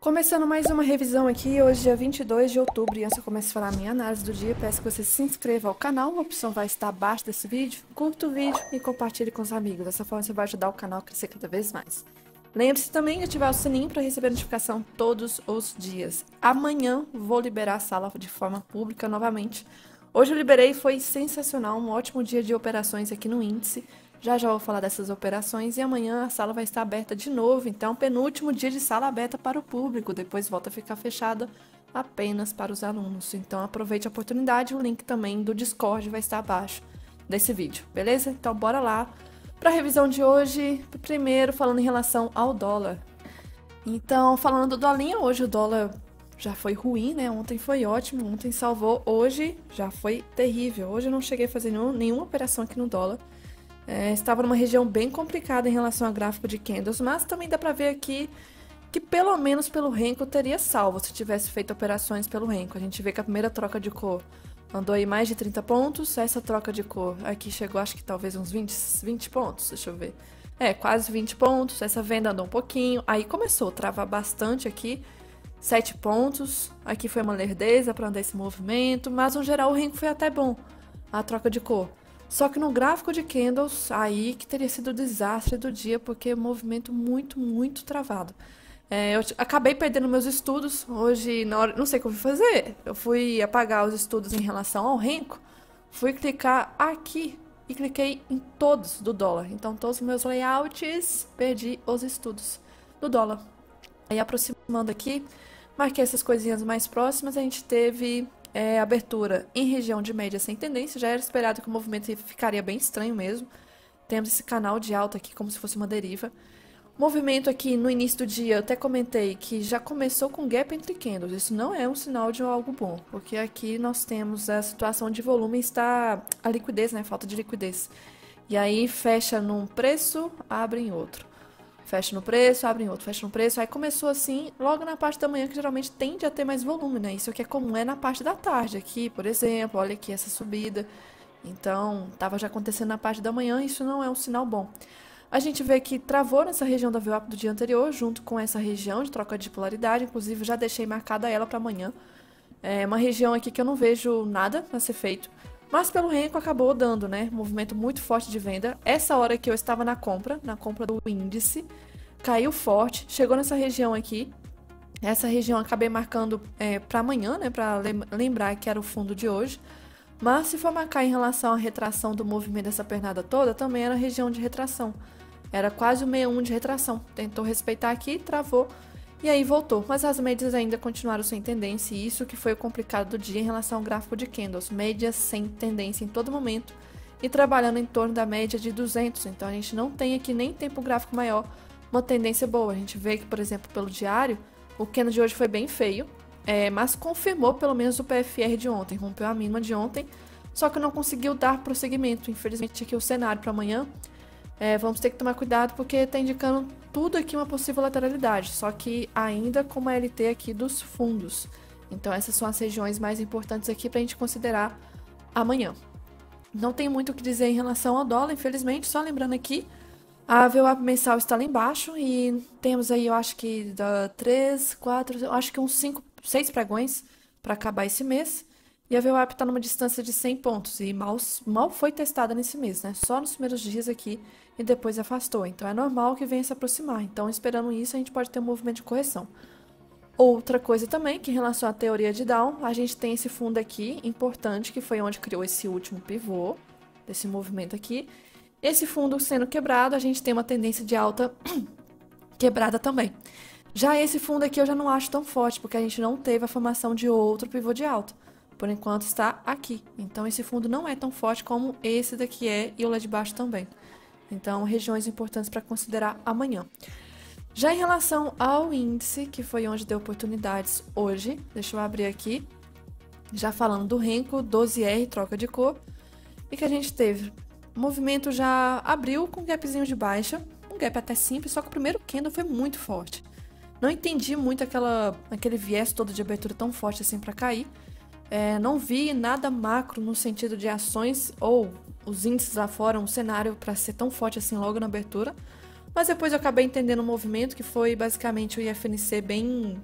Começando mais uma revisão aqui, hoje dia 22 de outubro, e antes eu começo a falar a minha análise do dia, peço que você se inscreva ao canal, a opção vai estar abaixo desse vídeo, curta o vídeo e compartilhe com os amigos, dessa forma você vai ajudar o canal a crescer cada vez mais. Lembre-se também de ativar o sininho para receber notificação todos os dias. Amanhã vou liberar a sala de forma pública novamente. Hoje eu liberei, foi sensacional, um ótimo dia de operações aqui no índice. Já vou falar dessas operações e amanhã a sala vai estar aberta de novo, então penúltimo dia de sala aberta para o público, depois volta a ficar fechada apenas para os alunos. Então aproveite a oportunidade, o link também do Discord vai estar abaixo desse vídeo, beleza? Então bora lá para a revisão de hoje, primeiro falando em relação ao dólar. Então falando do dólar, hoje o dólar já foi ruim, né? Ontem foi ótimo, ontem salvou, hoje já foi terrível. Hoje eu não cheguei a fazer nenhuma operação aqui no dólar. Estava numa região bem complicada em relação ao gráfico de candles, mas também dá para ver aqui que pelo menos pelo Renko teria salvo se tivesse feito operações pelo Renko. A gente vê que a primeira troca de cor andou aí mais de 30 pontos, essa troca de cor aqui chegou acho que talvez uns 20 pontos, deixa eu ver. Quase 20 pontos, essa venda andou um pouquinho, aí começou a travar bastante aqui, 7 pontos, aqui foi uma lerdeza para andar esse movimento, mas no geral o Renko foi até bom, a troca de cor. Só que no gráfico de candles, aí que teria sido o desastre do dia, porque movimento muito travado. Eu acabei perdendo meus estudos hoje, na hora, não sei o que eu fui fazer. Eu fui apagar os estudos em relação ao Renko, fui clicar aqui e cliquei em todos do dólar. Então, todos os meus layouts, perdi os estudos do dólar. Aí, aproximando aqui, marquei essas coisinhas mais próximas, a gente teve... abertura em região de média sem tendência, já era esperado que o movimento ficaria bem estranho mesmo. Temos esse canal de alta aqui como se fosse uma deriva. Movimento aqui no início do dia, eu até comentei que já começou com gap entre candles. Isso não é um sinal de algo bom, porque aqui nós temos a situação de volume, está a liquidez, né? Falta de liquidez. E aí fecha num preço, abre em outro. Fecha no preço, abre em outro, fecha no preço. Aí começou assim, logo na parte da manhã, que geralmente tende a ter mais volume, né? Isso que é comum é na parte da tarde. Aqui, por exemplo, olha aqui essa subida. Então, estava já acontecendo na parte da manhã, isso não é um sinal bom. A gente vê que travou nessa região da VWAP do dia anterior, junto com essa região de troca de polaridade. Inclusive, já deixei marcada ela para amanhã. É uma região aqui que eu não vejo nada a ser feito. Mas pelo Renko acabou dando, né? Movimento muito forte de venda. Essa hora que eu estava na compra do índice, caiu forte, chegou nessa região aqui. Essa região acabei marcando para amanhã, né? Para lembrar que era o fundo de hoje. Mas se for marcar em relação à retração do movimento dessa pernada toda, também era região de retração. Era quase o 61 de retração. Tentou respeitar aqui, travou. E aí voltou, mas as médias ainda continuaram sem tendência, e isso que foi o complicado do dia em relação ao gráfico de candles. Médias sem tendência em todo momento e trabalhando em torno da média de 200. Então a gente não tem aqui nem tempo gráfico maior uma tendência boa. A gente vê que, por exemplo, pelo diário, o candle de hoje foi bem feio, mas confirmou pelo menos o PFR de ontem, rompeu a mínima de ontem, só que não conseguiu dar prosseguimento. Infelizmente aqui o cenário para amanhã, vamos ter que tomar cuidado porque está indicando tudo aqui uma possível lateralidade, só que ainda com uma LT aqui dos fundos. Então essas são as regiões mais importantes aqui para a gente considerar amanhã. Não tem muito o que dizer em relação ao dólar, infelizmente, só lembrando aqui, a VWAP mensal está lá embaixo e temos aí, eu acho que 3, 4, eu acho que uns 5, 6 pregões para acabar esse mês. E a VWAP está numa distância de 100 pontos e mal foi testada nesse mês, né? Só nos primeiros dias aqui e depois afastou. Então é normal que venha se aproximar. Então, esperando isso, a gente pode ter um movimento de correção. Outra coisa também, que em relação à teoria de Down, a gente tem esse fundo aqui, importante, que foi onde criou esse último pivô, desse movimento aqui. Esse fundo sendo quebrado, a gente tem uma tendência de alta quebrada também. Já esse fundo aqui eu já não acho tão forte, porque a gente não teve a formação de outro pivô de alta. Por enquanto está aqui. Então esse fundo não é tão forte como esse daqui e o lá de baixo também. Então regiões importantes para considerar amanhã. Já em relação ao índice, que foi onde deu oportunidades hoje, deixa eu abrir aqui, já falando do Renko, 12R, troca de cor, e que a gente teve, o movimento já abriu com um gapzinho de baixa, um gap até simples, só que o primeiro candle foi muito forte. Não entendi muito aquele viés todo de abertura tão forte assim para cair. Não vi nada macro no sentido de ações ou os índices lá fora, um cenário para ser tão forte assim logo na abertura. Mas depois eu acabei entendendo o movimento, que foi basicamente o IFNC bem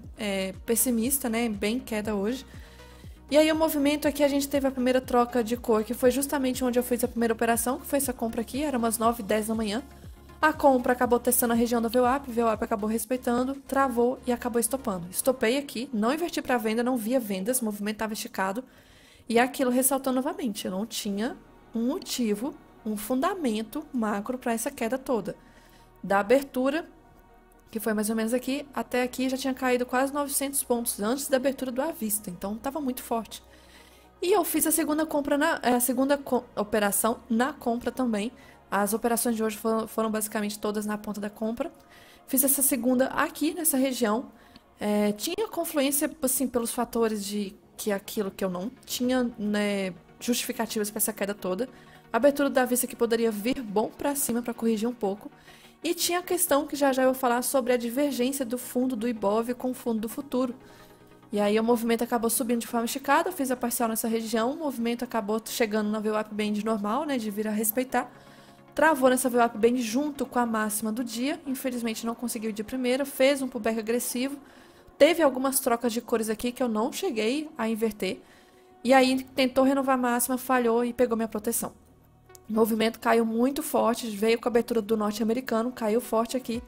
pessimista, né? Bem queda hoje. E aí o movimento aqui a gente teve a primeira troca de cor, que foi justamente onde eu fiz a primeira operação, que foi essa compra aqui, era umas 9h10 da manhã. A compra acabou testando a região da VWAP, o VWAP acabou respeitando, travou e acabou estopando. Estopei aqui, não inverti para venda, não via vendas, o movimento estava esticado. E aquilo ressaltou novamente, eu não tinha um motivo, um fundamento macro para essa queda toda. Da abertura, que foi mais ou menos aqui, até aqui já tinha caído quase 900 pontos antes da abertura do à vista, então estava muito forte. E eu fiz a segunda compra, operação na compra também. As operações de hoje foram basicamente todas na ponta da compra. Fiz essa segunda aqui nessa região. Tinha confluência, assim, pelos fatores de que aquilo que eu não tinha, né, justificativas para essa queda toda. A abertura da vista que poderia vir bom para cima para corrigir um pouco. E tinha a questão que já eu vou falar sobre a divergência do fundo do Ibov com o fundo do futuro. E aí o movimento acabou subindo de forma esticada, eu fiz a parcial nessa região, o movimento acabou chegando na VWAP Band normal, né, de vir a respeitar. Travou nessa VWAP Band junto com a máxima do dia, infelizmente não conseguiu ir de primeira, fez um pullback agressivo. Teve algumas trocas de cores aqui que eu não cheguei a inverter. E aí tentou renovar a máxima, falhou e pegou minha proteção. O movimento caiu muito forte, veio com a abertura do norte-americano, caiu forte aqui.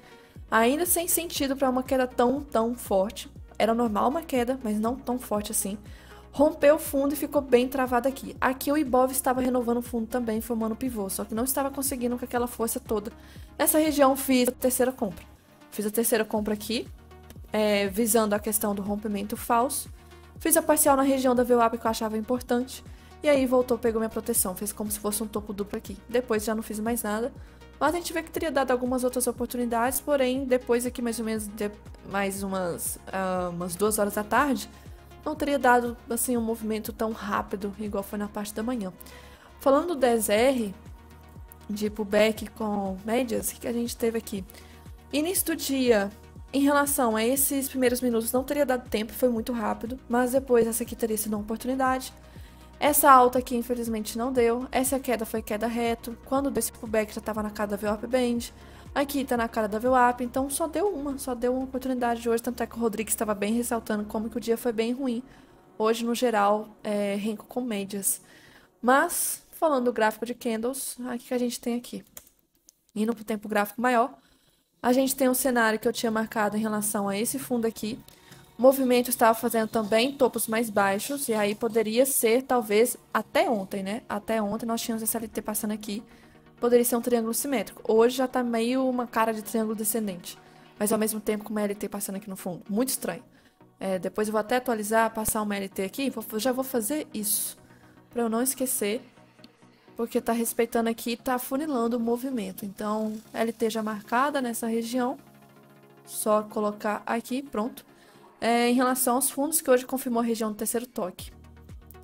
Ainda sem sentido para uma queda tão forte. Era normal uma queda, mas não tão forte assim. Rompeu o fundo e ficou bem travado aqui. Aqui o Ibov estava renovando o fundo também, formando pivô, só que não estava conseguindo com aquela força toda. Nessa região fiz a terceira compra. Fiz a terceira compra aqui, visando a questão do rompimento falso. Fiz a parcial na região da VWAP que eu achava importante. E aí voltou, pegou minha proteção, fez como se fosse um topo duplo aqui. Depois já não fiz mais nada. Mas a gente vê que teria dado algumas outras oportunidades, porém, depois aqui mais ou menos mais umas 2 horas da tarde, não teria dado assim um movimento tão rápido, igual foi na parte da manhã. Falando do 10R, de pullback com médias, o que a gente teve aqui? Início do dia, em relação a esses primeiros minutos, não teria dado tempo, foi muito rápido, mas depois essa aqui teria sido uma oportunidade. Essa alta aqui, infelizmente, não deu. Essa queda foi queda reto. Quando deu esse pullback, já estava na cara da VWAP Band. Aqui tá na cara da VWAP, então só deu uma oportunidade de hoje. Tanto é que o Rodrigues estava bem ressaltando como que o dia foi bem ruim. Hoje, no geral, renco com médias. Mas, falando do gráfico de candles, o que a gente tem aqui? Indo para o tempo gráfico maior, a gente tem um cenário que eu tinha marcado em relação a esse fundo aqui. O movimento estava fazendo também topos mais baixos, e aí poderia ser, talvez, até ontem, né? Até ontem nós tínhamos esse LT passando aqui, poderia ser um triângulo simétrico. Hoje já tá meio uma cara de triângulo descendente, mas ao mesmo tempo com uma LT passando aqui no fundo. Muito estranho. Depois eu vou até atualizar, passar uma LT aqui, já vou fazer isso, para eu não esquecer, porque tá respeitando aqui, tá afunilando o movimento. Então, LT já marcada nessa região, só colocar aqui, pronto. Em relação aos fundos, que hoje confirmou a região do terceiro toque.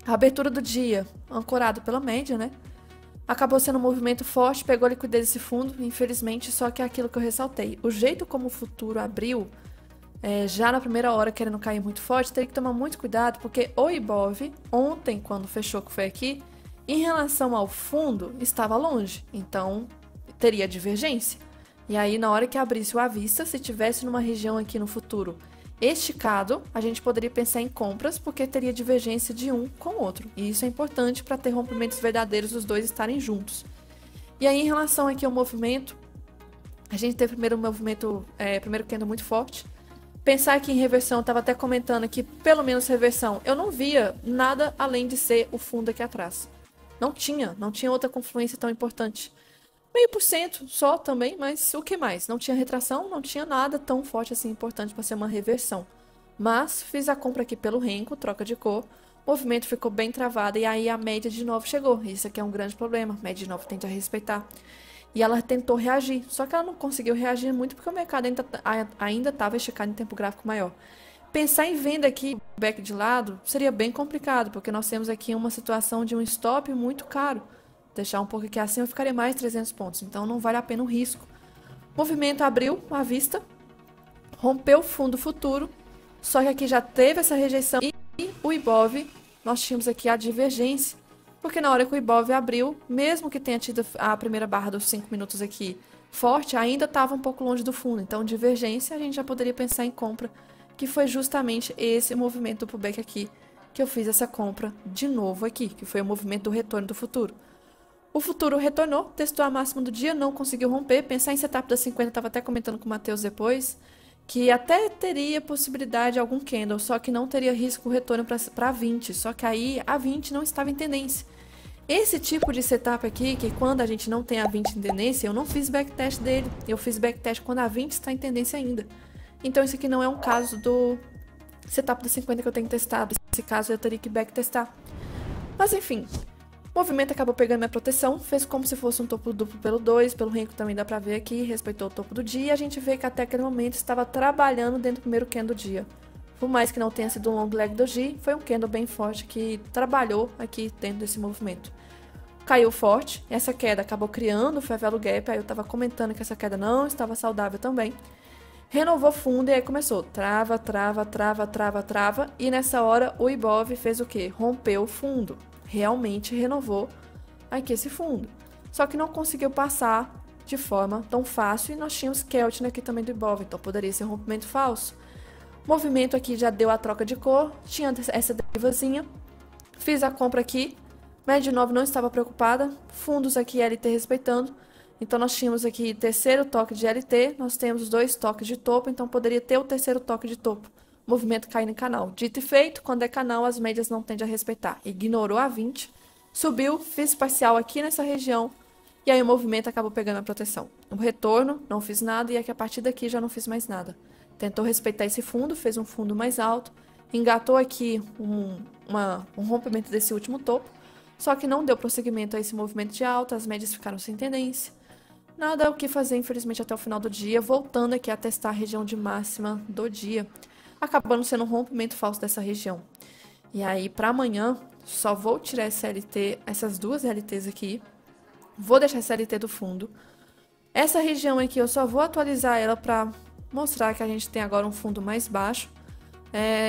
A abertura do dia, ancorado pela média, né? Acabou sendo um movimento forte, pegou a liquidez desse fundo, infelizmente, só que é aquilo que eu ressaltei. O jeito como o futuro abriu, já na primeira hora querendo cair muito forte, teria que tomar muito cuidado, porque o Ibov, ontem, quando fechou, que foi aqui, em relação ao fundo, estava longe, então teria divergência. E aí, na hora que abrisse o à vista, se tivesse numa região aqui no futuro esticado, a gente poderia pensar em compras, porque teria divergência de um com o outro. E isso é importante para ter rompimentos verdadeiros, os dois estarem juntos. E aí, em relação aqui ao movimento, a gente teve primeiro candle muito forte. Pensar aqui em reversão, eu estava até comentando aqui, pelo menos reversão, eu não via nada além de ser o fundo aqui atrás. Não tinha outra confluência tão importante. 0,5% só também, mas o que mais? Não tinha retração, não tinha nada tão forte assim importante para ser uma reversão. Mas fiz a compra aqui pelo renco, troca de cor, o movimento ficou bem travado e aí a média de novo chegou. Isso aqui é um grande problema, a média de novo tende a respeitar. E ela tentou reagir, só que ela não conseguiu reagir muito porque o mercado ainda estava esticado em tempo gráfico maior. Pensar em venda aqui, back de lado, seria bem complicado, porque nós temos aqui uma situação de um stop muito caro. Deixar um pouco aqui assim, eu ficaria mais 300 pontos. Então, não vale a pena o risco. O movimento abriu à vista. Rompeu o fundo futuro. Só que aqui já teve essa rejeição. E o Ibov, nós tínhamos aqui a divergência porque na hora que o Ibov abriu, mesmo que tenha tido a primeira barra dos 5 minutos aqui forte, ainda estava um pouco longe do fundo. Então, divergência, a gente já poderia pensar em compra, que foi justamente esse movimento do pullback aqui, que eu fiz essa compra de novo aqui, que foi o movimento do retorno do futuro. O futuro retornou, testou a máxima do dia, não conseguiu romper. Pensar em setup da 50, estava até comentando com o Matheus depois, que até teria possibilidade de algum candle, só que não teria risco o retorno para 20, só que aí a 20 não estava em tendência. Esse tipo de setup aqui, que quando a gente não tem a 20 em tendência, eu não fiz backtest dele, eu fiz backtest quando a 20 está em tendência ainda. Então isso aqui não é um caso do setup da 50 que eu tenho testado, nesse caso eu teria que backtestar. Mas enfim, o movimento acabou pegando minha proteção, fez como se fosse um topo duplo pelo 2, pelo Renko também dá pra ver aqui, respeitou o topo do dia, e a gente vê que até aquele momento estava trabalhando dentro do primeiro candle do dia. Por mais que não tenha sido um long leg doji, foi um candle bem forte que trabalhou aqui dentro desse movimento. Caiu forte, essa queda acabou criando o favelo gap, aí eu tava comentando que essa queda não estava saudável também. Renovou fundo e aí começou, trava, trava, trava, trava, trava, e nessa hora o Ibov fez o quê? Rompeu o fundo. Realmente renovou aqui esse fundo. Só que não conseguiu passar de forma tão fácil e nós tínhamos Keltner aqui também do Ibov, então poderia ser um rompimento falso. O movimento aqui já deu a troca de cor, tinha essa derivazinha, fiz a compra aqui, média 9 não estava preocupada, fundos aqui LT respeitando, então nós tínhamos aqui terceiro toque de LT, nós temos os 2 toques de topo, então poderia ter o terceiro toque de topo. Movimento caindo em canal. Dito e feito, quando é canal, as médias não tendem a respeitar. Ignorou a 20, subiu, fiz parcial aqui nessa região, e aí o movimento acabou pegando a proteção. O retorno, não fiz nada, e aqui a partir daqui já não fiz mais nada. Tentou respeitar esse fundo, fez um fundo mais alto, engatou aqui um rompimento desse último topo, só que não deu prosseguimento a esse movimento de alta, as médias ficaram sem tendência. Nada o que fazer, infelizmente, até o final do dia, voltando aqui a testar a região de máxima do dia, acabando sendo um rompimento falso dessa região. E aí, para amanhã, só vou tirar essa LT, essas duas LTs aqui, vou deixar essa LT do fundo. Essa região aqui, eu só vou atualizar ela para mostrar que a gente tem agora um fundo mais baixo,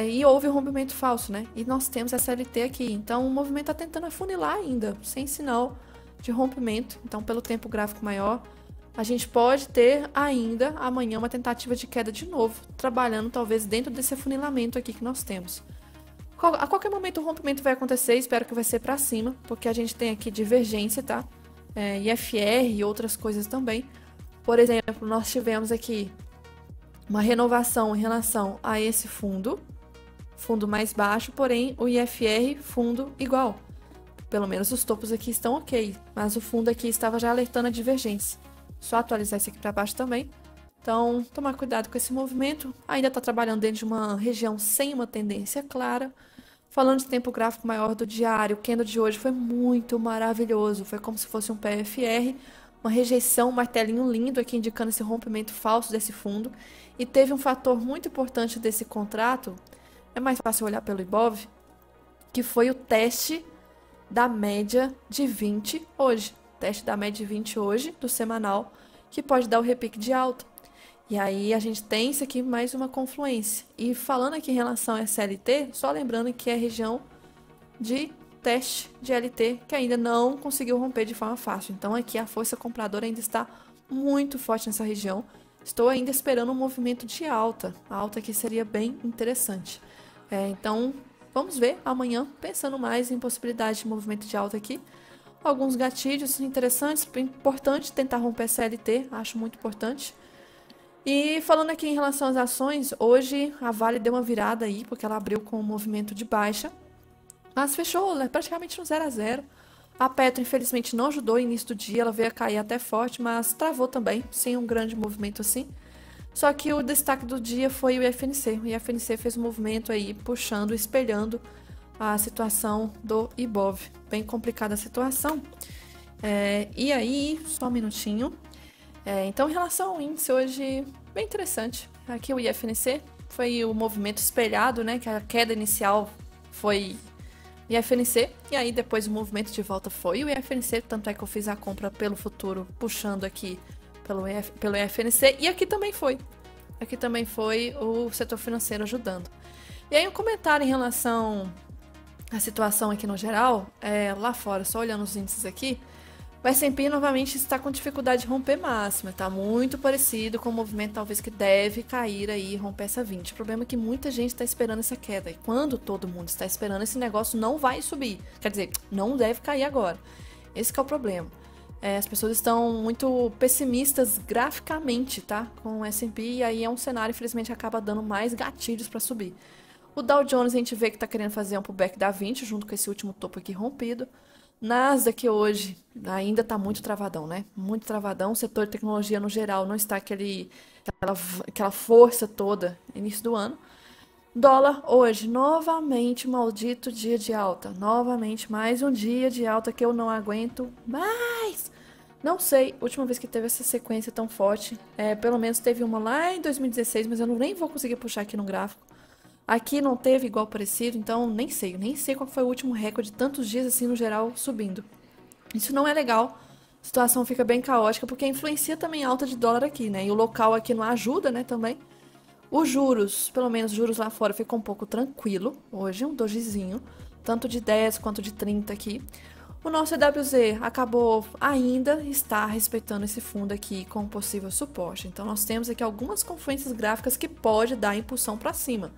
e houve um rompimento falso, né? E nós temos essa LT aqui, então o movimento está tentando afunilar ainda, sem sinal de rompimento. Então, pelo tempo gráfico maior, a gente pode ter ainda amanhã uma tentativa de queda de novo, trabalhando talvez dentro desse afunilamento aqui que nós temos. A qualquer momento o rompimento vai acontecer, espero que vai ser para cima, porque a gente tem aqui divergência, tá? IFR e outras coisas também. Por exemplo, nós tivemos aqui uma renovação em relação a esse fundo mais baixo, porém o IFR fundo igual. Pelo menos os topos aqui estão ok, mas o fundo aqui estava já alertando a divergência. Só atualizar esse aqui para baixo também. Então, tomar cuidado com esse movimento. Ainda está trabalhando dentro de uma região sem uma tendência clara. Falando de tempo gráfico maior do diário, o candle de hoje foi muito maravilhoso. Foi como se fosse um PFR, uma rejeição, um martelinho lindo aqui indicando esse rompimento falso desse fundo. E teve um fator muito importante desse contrato, é mais fácil olhar pelo Ibov, que foi o teste da média de 20 hoje. Teste da média de 20 hoje, do semanal, que pode dar o repique de alta. E aí a gente tem isso aqui mais uma confluência. E falando aqui em relação a SLT, só lembrando que é região de teste de LT que ainda não conseguiu romper de forma fácil. Então aqui a força compradora ainda está muito forte nessa região. Estou ainda esperando um movimento de alta. A alta aqui seria bem interessante. Então vamos ver amanhã, pensando mais em possibilidade de movimento de alta aqui. Alguns gatilhos interessantes, importante tentar romper essa LT, acho muito importante. E falando aqui em relação às ações, hoje a Vale deu uma virada aí, porque ela abriu com um movimento de baixa, mas fechou praticamente no 0 a 0. A Petro, infelizmente, não ajudou no início do dia, ela veio a cair até forte, mas travou também, sem um grande movimento assim. Só que o destaque do dia foi o IFNC. O IFNC fez um movimento aí, puxando, espelhando a situação do Ibov. Bem complicada a situação. E aí, só um minutinho. Então, em relação ao índice, hoje, bem interessante. Aqui o IFNC foi o movimento espelhado, né? Que a queda inicial foi IFNC. E aí, depois o movimento de volta foi o IFNC. Tanto é que eu fiz a compra pelo futuro, puxando aqui pelo IFNC. E aqui também foi. Aqui também foi o setor financeiro ajudando. E aí, um comentário em relação a situação aqui no geral, lá fora, só olhando os índices aqui, o S&P novamente está com dificuldade de romper máxima, tá muito parecido com o movimento talvez que deve cair aí e romper essa 20. O problema é que muita gente está esperando essa queda, e quando todo mundo está esperando, esse negócio não vai subir, quer dizer, não deve cair agora. Esse que é o problema. As pessoas estão muito pessimistas graficamente, tá? Com o S&P, e aí é um cenário, infelizmente, acaba dando mais gatilhos para subir. O Dow Jones a gente vê que está querendo fazer um pullback da 20, junto com esse último topo aqui rompido. Nasdaq hoje ainda está muito travadão, né? Muito travadão. O setor de tecnologia no geral não está aquela força toda início do ano. Dólar hoje, novamente, maldito dia de alta. Novamente, mais um dia de alta que eu não aguento mais. Não sei, última vez que teve essa sequência tão forte. Pelo menos teve uma lá em 2016, mas eu nem vou conseguir puxar aqui no gráfico. Aqui não teve igual parecido, então nem sei qual foi o último recorde, tantos dias assim no geral subindo. Isso não é legal, a situação fica bem caótica, porque influencia também a alta de dólar aqui, né? E o local aqui não ajuda, né, também. Os juros, pelo menos juros lá fora, ficou um pouco tranquilo hoje, um dojizinho, tanto de 10 quanto de 30 aqui. O nosso EWZ acabou ainda está respeitando esse fundo aqui com possível suporte. Então nós temos aqui algumas confluências gráficas que pode dar impulsão para cima.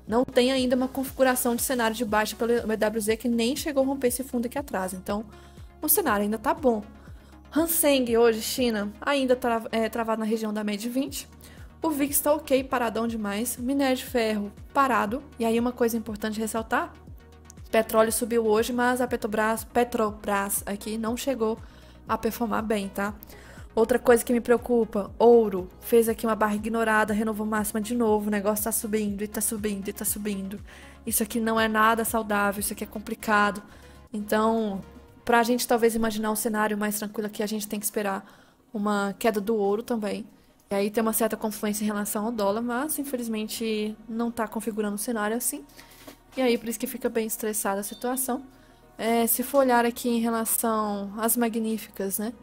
Não tem ainda uma configuração de cenário de baixa pelo EWZ que nem chegou a romper esse fundo aqui atrás. Então o cenário ainda tá bom. Hang Seng hoje, China, ainda travado na região da média 20. O VIX está ok, paradão demais. Minério de ferro parado. E aí uma coisa importante ressaltar, petróleo subiu hoje, mas a Petrobras aqui não chegou a performar bem, tá? Outra coisa que me preocupa, ouro, fez aqui uma barra ignorada, renovou máxima de novo, o negócio tá subindo e tá subindo e tá subindo. Isso aqui não é nada saudável, isso aqui é complicado. Então, pra gente talvez imaginar um cenário mais tranquilo aqui, a gente tem que esperar uma queda do ouro também. E aí tem uma certa confluência em relação ao dólar, mas infelizmente não tá configurando o cenário assim. E aí por isso que fica bem estressada a situação. Se for olhar aqui em relação às magníficas, né?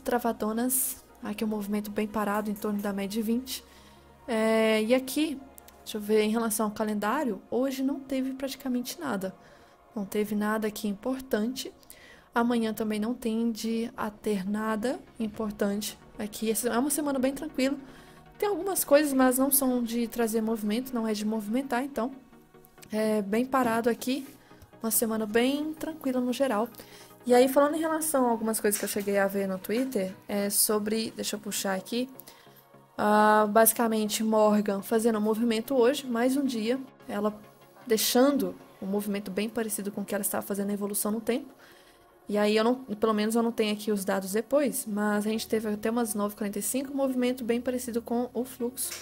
Travadonas, aqui um movimento bem parado em torno da média de 20. E aqui, deixa eu ver, em relação ao calendário, hoje não teve praticamente nada. Não teve nada aqui importante. Amanhã também não tende a ter nada importante aqui. Essa é uma semana bem tranquila. Tem algumas coisas, mas não são de trazer movimento, não é de movimentar, então bem parado aqui. Uma semana bem tranquila no geral. E aí, falando em relação a algumas coisas que eu cheguei a ver no Twitter, sobre, deixa eu puxar aqui, basicamente Morgan fazendo um movimento hoje, mais um dia, ela deixando um movimento bem parecido com o que ela estava fazendo na evolução no tempo. E aí, pelo menos eu não tenho aqui os dados depois, mas a gente teve até umas 9h45, um movimento bem parecido com o fluxo.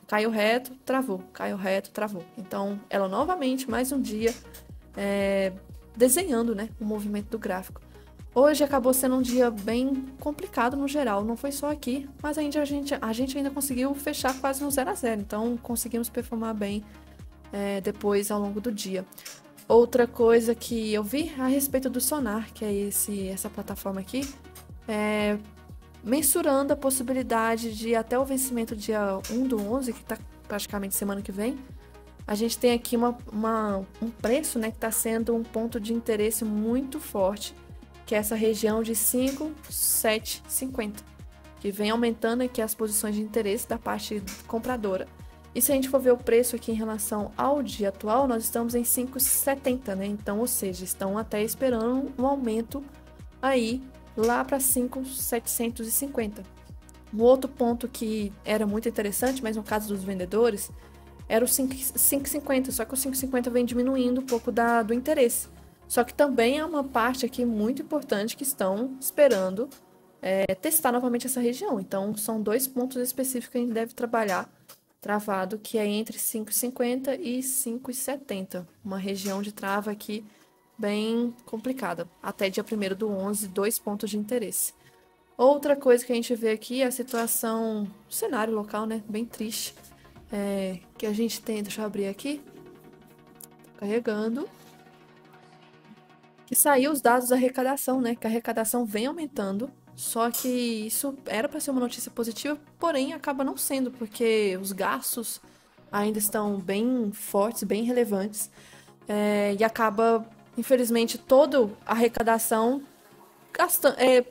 Caiu reto, travou, caiu reto, travou. Então, ela novamente, mais um dia, desenhando, né, o movimento do gráfico. Hoje acabou sendo um dia bem complicado no geral, não foi só aqui, mas a gente ainda conseguiu fechar quase no 0 a 0, então conseguimos performar bem depois ao longo do dia. Outra coisa que eu vi a respeito do Sonar, que é essa plataforma aqui, mensurando a possibilidade de até o vencimento dia 1/11, que está praticamente semana que vem, a gente tem aqui um preço, né, que está sendo um ponto de interesse muito forte, que é essa região de 5,750, que vem aumentando aqui as posições de interesse da parte compradora. E se a gente for ver o preço aqui em relação ao dia atual, nós estamos em 5,70, né? Então, ou seja, estão até esperando um aumento aí lá para 5,750. Um outro ponto que era muito interessante, mas no caso dos vendedores, era o 5,50, só que o 5,50 vem diminuindo um pouco do interesse. Só que também há uma parte aqui muito importante que estão esperando testar novamente essa região. Então, são dois pontos específicos que a gente deve trabalhar travado, que é entre 5,50 e 5,70. Uma região de trava aqui bem complicada. Até dia 1/11, 2 pontos de interesse. Outra coisa que a gente vê aqui é a situação, o cenário local, né? Bem triste. Que a gente tem, deixa eu abrir aqui. Tá carregando. Que saiu os dados da arrecadação, né? Que a arrecadação vem aumentando. Só que isso era para ser uma notícia positiva, porém acaba não sendo, porque os gastos ainda estão bem fortes, bem relevantes. e acaba, infelizmente, toda a arrecadação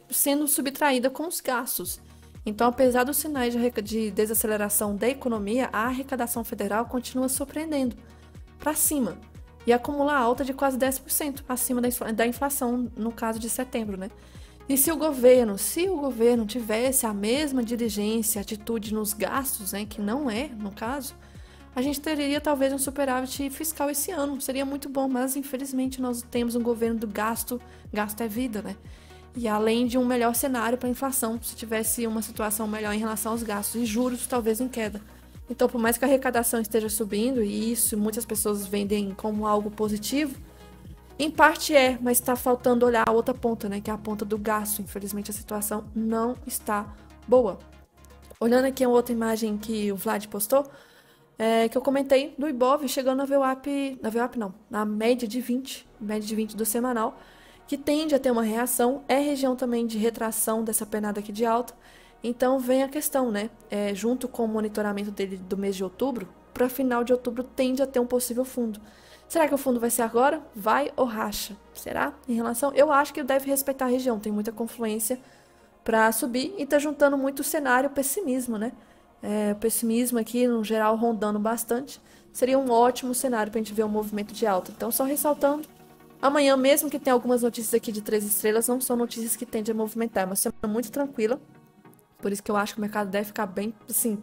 sendo subtraída com os gastos. Então, apesar dos sinais de desaceleração da economia, a arrecadação federal continua surpreendendo para cima e acumula alta de quase 10% acima da inflação no caso de setembro, né? E se o governo tivesse a mesma diligência, atitude nos gastos, né, que não é, no caso, a gente teria talvez um superávit fiscal esse ano. Seria muito bom, mas infelizmente nós temos um governo do gasto, gasto é vida, né? E além de um melhor cenário para a inflação, se tivesse uma situação melhor em relação aos gastos e juros, talvez em queda. Então, por mais que a arrecadação esteja subindo, e isso muitas pessoas vendem como algo positivo, em parte mas está faltando olhar a outra ponta, né? Que é a ponta do gasto. Infelizmente, a situação não está boa. Olhando aqui a outra imagem que o Vlad postou, que eu comentei do Ibov chegando na média de 20 do semanal, que tende a ter uma reação, é região também de retração dessa pernada aqui de alta. Então vem a questão, né? Junto com o monitoramento dele do mês de outubro, para final de outubro tende a ter um possível fundo. Será que o fundo vai ser agora? Vai ou racha? Será? Em relação, eu acho que ele deve respeitar a região, tem muita confluência para subir e tá juntando muito o cenário pessimismo, né? O pessimismo aqui, no geral, rondando bastante. Seria um ótimo cenário para a gente ver um movimento de alta. Então, só ressaltando, amanhã, mesmo que tenha algumas notícias aqui de 3 estrelas, não são notícias que tendem a movimentar. É uma semana muito tranquila. Por isso que eu acho que o mercado deve ficar bem, assim,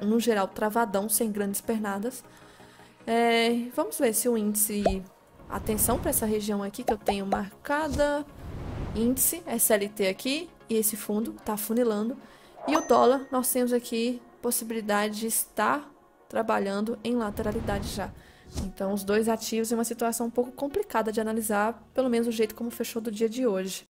no geral, travadão, sem grandes pernadas. Vamos ver se o índice... Atenção para essa região aqui que eu tenho marcada. Índice, SLT aqui. E esse fundo está afunilando. E o dólar, nós temos aqui possibilidade de estar trabalhando em lateralidade já. Então, os dois ativos em uma situação um pouco complicada de analisar, pelo menos o jeito como fechou do dia de hoje.